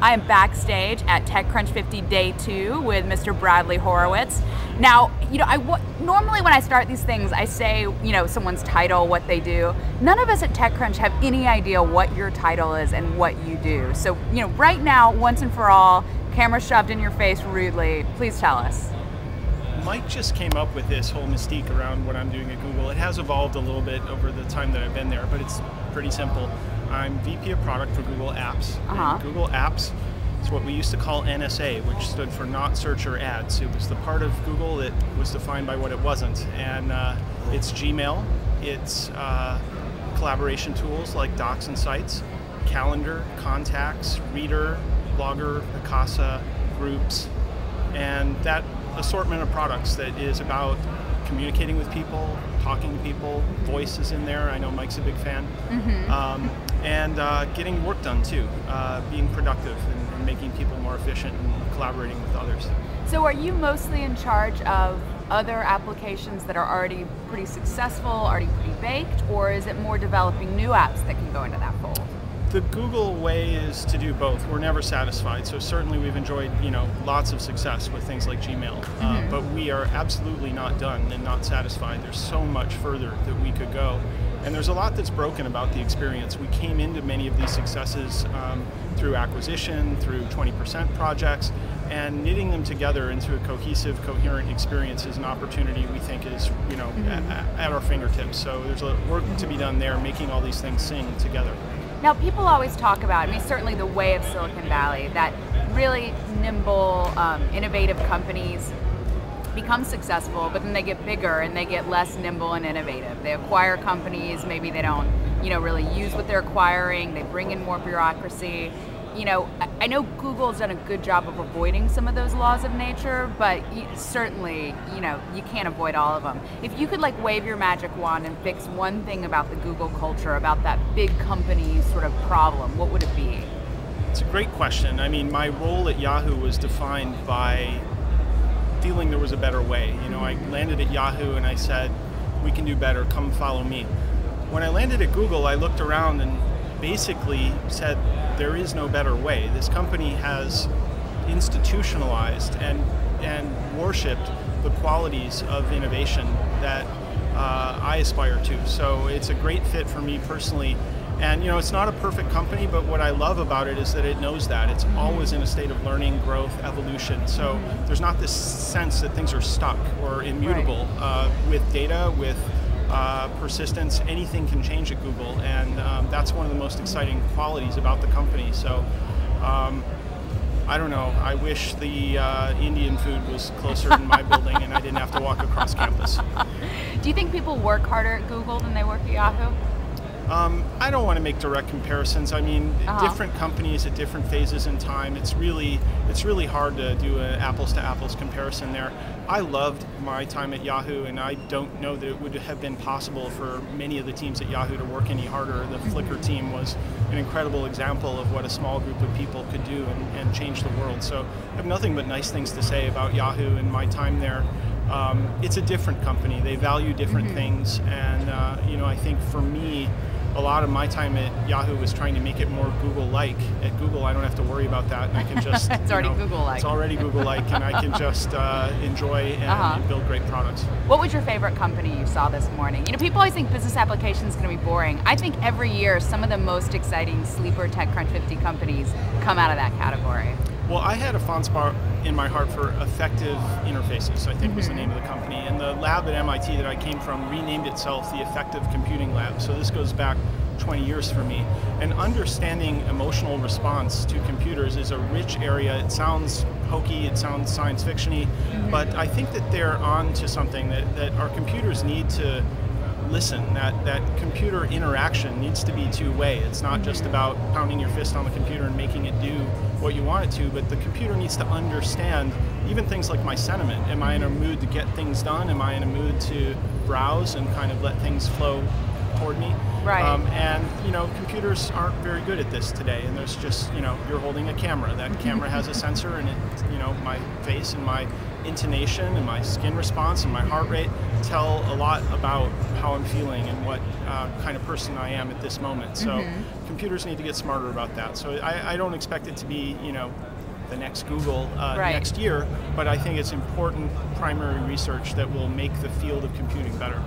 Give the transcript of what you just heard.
I am backstage at TechCrunch 50 Day 2 with Mr. Bradley Horowitz. Now, normally when I start these things, I say, someone's title, what they do. None of us at TechCrunch have any idea what your title is and what you do. So, right now, once and for all, camera shoved in your face rudely, please tell us. Mike just came up with this whole mystique around what I'm doing at Google. It has evolved a little bit over the time that I've been there, but it's pretty simple. I'm VP of Product for Google Apps. And Google Apps is what we used to call NSA, which stood for Not Search or Ads. It was the part of Google that was defined by what it wasn't. And it's Gmail, it's collaboration tools like Docs and Sites, Calendar, Contacts, Reader, Blogger, Picasa, Groups, and that assortment of products that is about communicating with people, talking to people. Voice is in there. I know Mike's a big fan. And getting work done too, being productive and making people more efficient and collaborating with others. So are you mostly in charge of other applications that are already pretty successful, already pretty baked, or is it more developing new apps that can go into that fold? The Google way is to do both. We're never satisfied, so certainly we've enjoyed lots of success with things like Gmail, but we are absolutely not done and not satisfied. There's so much further that we could go, and there's a lot that's broken about the experience. We came into many of these successes through acquisition, through 20% projects, and knitting them together into a cohesive, coherent experience is an opportunity we think is at our fingertips. So there's a work to be done there, making all these things sing together. Now, people always talk about, certainly the way of Silicon Valley, that really nimble, innovative companies become successful, but then they get bigger and they get less nimble and innovative. They acquire companies, maybe they don't, really use what they're acquiring, they bring in more bureaucracy. I know Google's done a good job of avoiding some of those laws of nature, but certainly, you can't avoid all of them. If you could wave your magic wand and fix one thing about the Google culture, about that big company sort of problem, what would it be? It's a great question. My role at Yahoo was defined by feeling there was a better way. I landed at Yahoo and I said, we can do better, come follow me. When I landed at Google, I looked around and basically said, there is no better way. This company has institutionalized and worshipped the qualities of innovation that I aspire to. So it's a great fit for me personally. And it's not a perfect company, but what I love about it is that it knows that. It's always in a state of learning, growth, evolution. So there's not this sense that things are stuck or immutable. With data, with persistence, anything can change at Google, and that's one of the most exciting qualities about the company. So I don't know, I wish the Indian food was closer in my building and I didn't have to walk across campus. Do you think people work harder at Google than they work at Yahoo? I don't want to make direct comparisons. Different companies at different phases in time, it's really hard to do an apples to apples comparison there. I loved my time at Yahoo, and I don't know that it would have been possible for many of the teams at Yahoo to work any harder. The Flickr team was an incredible example of what a small group of people could do and change the world. So I have nothing but nice things to say about Yahoo and my time there. It's a different company. They value different things, and I think for me, a lot of my time at Yahoo was trying to make it more Google-like. At Google, I don't have to worry about that, and I can just it's already Google-like. It's already Google-like, and I can just enjoy and build great products. What was your favorite company you saw this morning? People always think business applications is going to be boring. I think every year some of the most exciting sleeper TechCrunch 50 companies come out of that category. Well, I had a fond spot in my heart for Effective Interfaces, I think was the name of the company. And the lab at MIT that I came from renamed itself the Effective Computing Lab. So this goes back 20 years for me. And understanding emotional response to computers is a rich area. It sounds hokey, it sounds science fiction-y, but I think that they're on to something that our computers need to listen. That computer interaction needs to be two-way. It's not just about pounding your fist on the computer and making it do what you want it to, but the computer needs to understand even things like my sentiment. Am I in a mood to get things done? Am I in a mood to browse and kind of let things flow record me. Right. And computers aren't very good at this today. And there's just you're holding a camera. That camera has a sensor, and it my face and my intonation and my skin response and my heart rate tell a lot about how I'm feeling and what kind of person I am at this moment. So computers need to get smarter about that. So I don't expect it to be the next Google next year, but I think it's important primary research that will make the field of computing better.